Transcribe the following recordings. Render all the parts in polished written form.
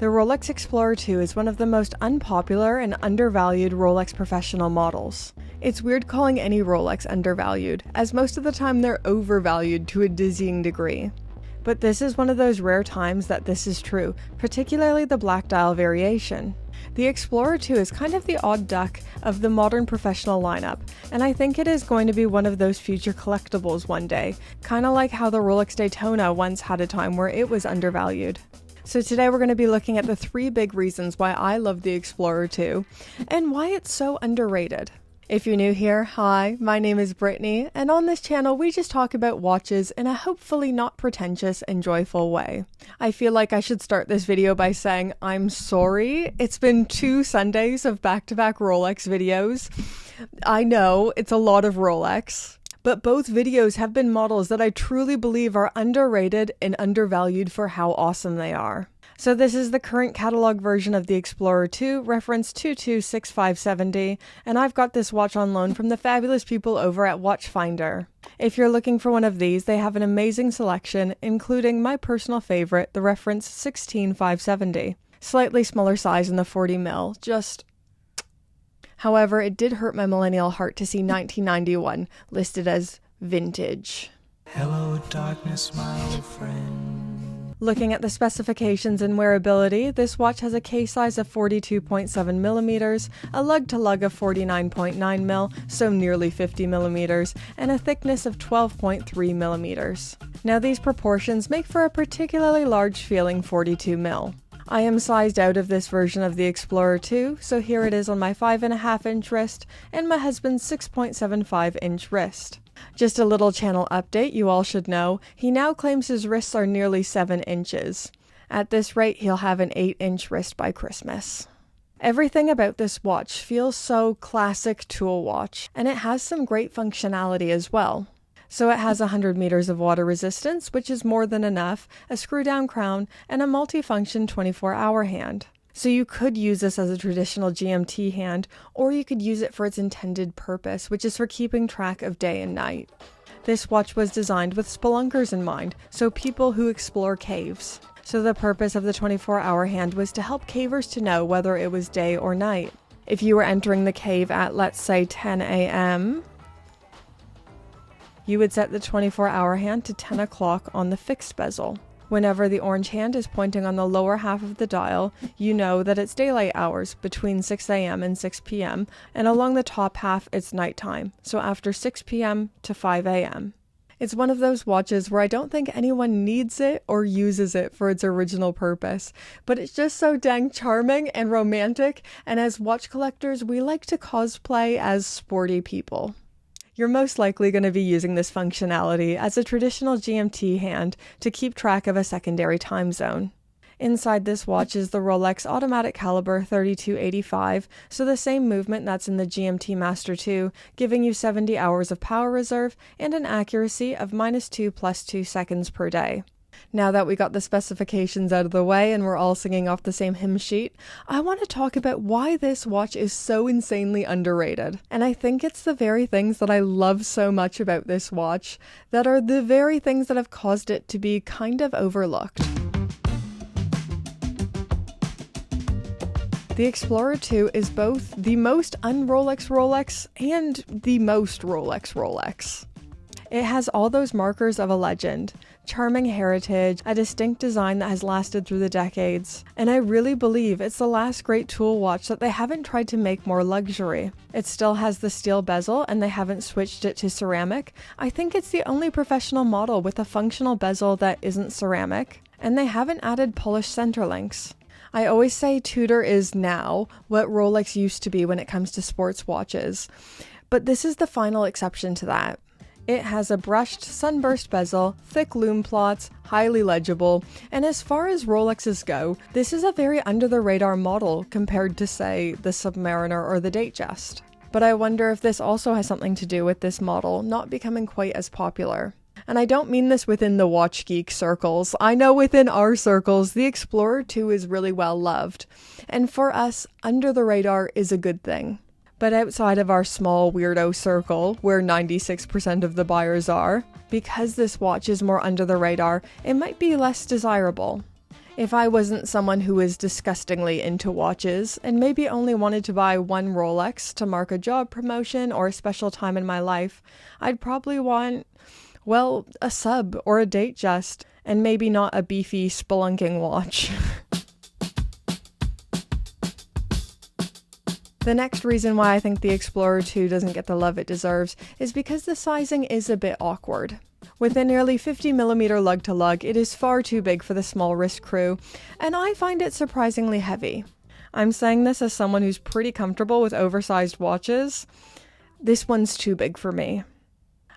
The Rolex Explorer 2 is one of the most unpopular and undervalued Rolex professional models. It's weird calling any Rolex undervalued, as most of the time they're overvalued to a dizzying degree. But this is one of those rare times that this is true, particularly the black dial variation. The Explorer 2 is kind of the odd duck of the modern professional lineup, and I think it is going to be one of those future collectibles one day, kinda like how the Rolex Daytona once had a time where it was undervalued. So today we're going to be looking at the 3 big reasons why I love the Explorer 2, and why it's so underrated. If you're new here, hi, my name is Brittany, and on this channel we just talk about watches in a hopefully not pretentious and joyful way. I feel like I should start this video by saying I'm sorry. It's been 2 Sundays of back-to-back Rolex videos. I know, it's a lot of Rolex. But both videos have been models that I truly believe are underrated and undervalued for how awesome they are. So this is the current catalog version of the Explorer 2, reference 226570, and I've got this watch on loan from the fabulous people over at Watchfinder. If you're looking for one of these, they have an amazing selection, including my personal favorite, the reference 16570. Slightly smaller size in the 40mm, just... However, it did hurt my millennial heart to see 1991 listed as vintage. Hello darkness, my old friend. Looking at the specifications and wearability, this watch has a case size of 42.7mm, a lug-to-lug of 49.9mm, so nearly 50mm, and a thickness of 12.3mm. Now these proportions make for a particularly large feeling 42mm. I am sized out of this version of the Explorer 2, so here it is on my 5.5-inch wrist and my husband's 6.75-inch wrist. Just a little channel update, you all should know, he now claims his wrists are nearly 7 inches. At this rate, he'll have an 8-inch wrist by Christmas. Everything about this watch feels so classic tool watch, and it has some great functionality as well. So it has 100 meters of water resistance, which is more than enough, a screw-down crown, and a multi-function 24-hour hand. So you could use this as a traditional GMT hand, or you could use it for its intended purpose, which is for keeping track of day and night. This watch was designed with spelunkers in mind, so people who explore caves. So the purpose of the 24-hour hand was to help cavers to know whether it was day or night. If you were entering the cave at, let's say, 10 a.m., you would set the 24-hour hand to 10 o'clock on the fixed bezel. Whenever the orange hand is pointing on the lower half of the dial, you know that it's daylight hours between 6 a.m. and 6 p.m., and along the top half it's nighttime, so after 6 p.m. to 5 a.m. It's one of those watches where I don't think anyone needs it or uses it for its original purpose, but it's just so dang charming and romantic, and as watch collectors, we like to cosplay as sporty people. You're most likely going to be using this functionality as a traditional GMT hand to keep track of a secondary time zone. Inside this watch is the Rolex Automatic Caliber 3285, so the same movement that's in the GMT Master 2, giving you 70 hours of power reserve and an accuracy of -2 + 2 seconds per day. Now that we got the specifications out of the way and we're all singing off the same hymn sheet, I want to talk about why this watch is so insanely underrated. And I think it's the very things that I love so much about this watch that are the very things that have caused it to be kind of overlooked. The Explorer 2 is both the most un-Rolex Rolex and the most Rolex Rolex. It has all those markers of a legend, charming heritage, a distinct design that has lasted through the decades, and I really believe it's the last great tool watch that they haven't tried to make more luxury. It still has the steel bezel and they haven't switched it to ceramic. I think it's the only professional model with a functional bezel that isn't ceramic, and they haven't added polished center links. I always say Tudor is now what Rolex used to be when it comes to sports watches, but this is the final exception to that. It has a brushed sunburst bezel, thick lume plots, highly legible, and as far as Rolexes go, this is a very under-the-radar model compared to, say, the Submariner or the Datejust. But I wonder if this also has something to do with this model not becoming quite as popular. And I don't mean this within the watch geek circles. I know within our circles, the Explorer 2 is really well loved. And for us, under the radar is a good thing. But outside of our small weirdo circle, where 96% of the buyers are, because this watch is more under the radar, it might be less desirable. If I wasn't someone who was disgustingly into watches and maybe only wanted to buy one Rolex to mark a job promotion or a special time in my life, I'd probably want, well, a sub or a Datejust, and maybe not a beefy spelunking watch. The next reason why I think the Explorer 2 doesn't get the love it deserves is because the sizing is a bit awkward. With a nearly 50mm lug-to-lug, it is far too big for the small wrist crew, and I find it surprisingly heavy. I'm saying this as someone who's pretty comfortable with oversized watches. This one's too big for me.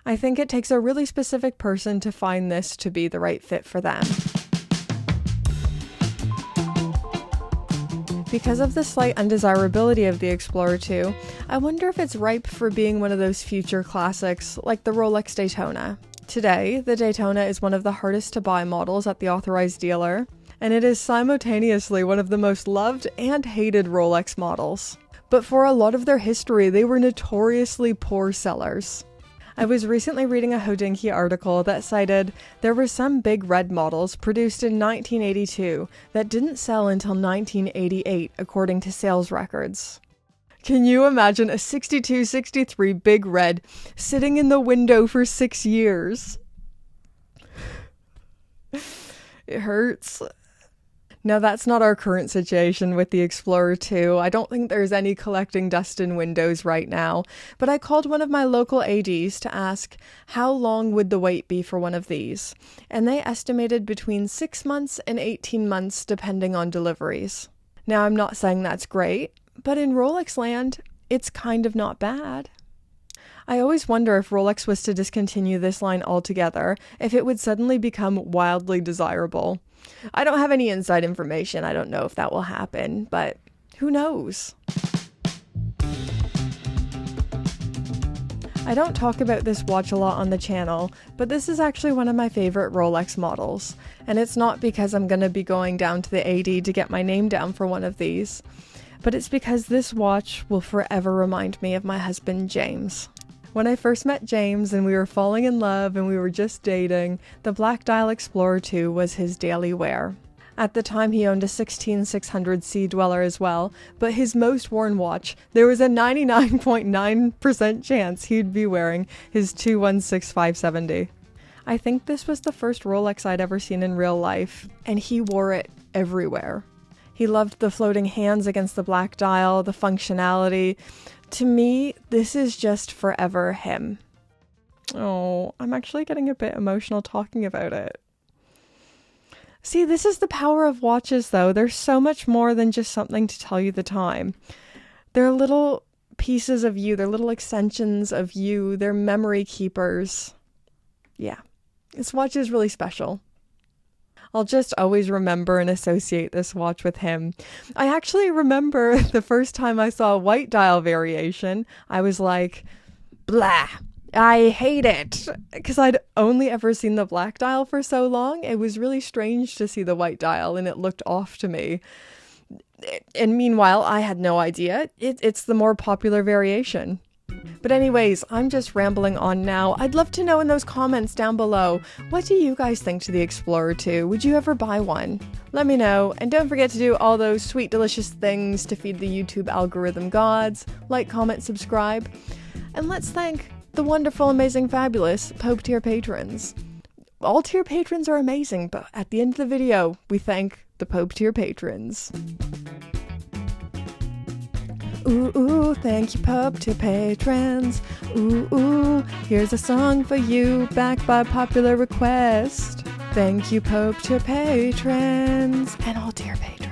I think it takes a really specific person to find this to be the right fit for them. Because of the slight undesirability of the Explorer 2, I wonder if it's ripe for being one of those future classics like the Rolex Daytona. Today, the Daytona is one of the hardest to buy models at the authorized dealer, and it is simultaneously one of the most loved and hated Rolex models. But for a lot of their history, they were notoriously poor sellers. I was recently reading a Hodinkee article that cited there were some big red models produced in 1982 that didn't sell until 1988 according to sales records. Can you imagine a 62-63 big red sitting in the window for 6 years? It hurts. Now, that's not our current situation with the Explorer 2. I don't think there's any collecting dust in windows right now, but I called one of my local ADs to ask how long would the wait be for one of these, and they estimated between 6 months and 18 months depending on deliveries. Now, I'm not saying that's great, but in Rolex land, it's kind of not bad. I always wonder if Rolex was to discontinue this line altogether, if it would suddenly become wildly desirable. I don't have any inside information. I don't know if that will happen, but who knows? I don't talk about this watch a lot on the channel, but this is actually one of my favorite Rolex models. And it's not because I'm going to be going down to the AD to get my name down for one of these, but it's because this watch will forever remind me of my husband, James. When I first met James and we were falling in love and we were just dating, the Black Dial Explorer 2 was his daily wear. At the time he owned a 16600C Dweller as well, but his most worn watch, there was a 99.9% chance he'd be wearing his 216570. I think this was the first Rolex I'd ever seen in real life, and he wore it everywhere. He loved the floating hands against the black dial, the functionality. To me, this is just forever him. Oh, I'm actually getting a bit emotional talking about it. See, this is the power of watches, though. They're so much more than just something to tell you the time. They're little pieces of you. They're little extensions of you. They're memory keepers. Yeah, this watch is really special. I'll just always remember and associate this watch with him. I actually remember the first time I saw a white dial variation, I was like, blah, I hate it. Because I'd only ever seen the black dial for so long. It was really strange to see the white dial and it looked off to me. And meanwhile, I had no idea. It's the more popular variation. But anyways, I'm just rambling on now. I'd love to know in those comments down below, what do you guys think to the Explorer 2? Would you ever buy one? Let me know, and don't forget to do all those sweet, delicious things to feed the YouTube algorithm gods. Like, comment, subscribe. And let's thank the wonderful, amazing, fabulous Pope tier patrons. All tier patrons are amazing, but at the end of the video, we thank the Pope tier patrons. Ooh, ooh, thank you, Pope tier patrons. Ooh, ooh, here's a song for you, backed by popular request. Thank you, Pope tier patrons, and all tier patrons.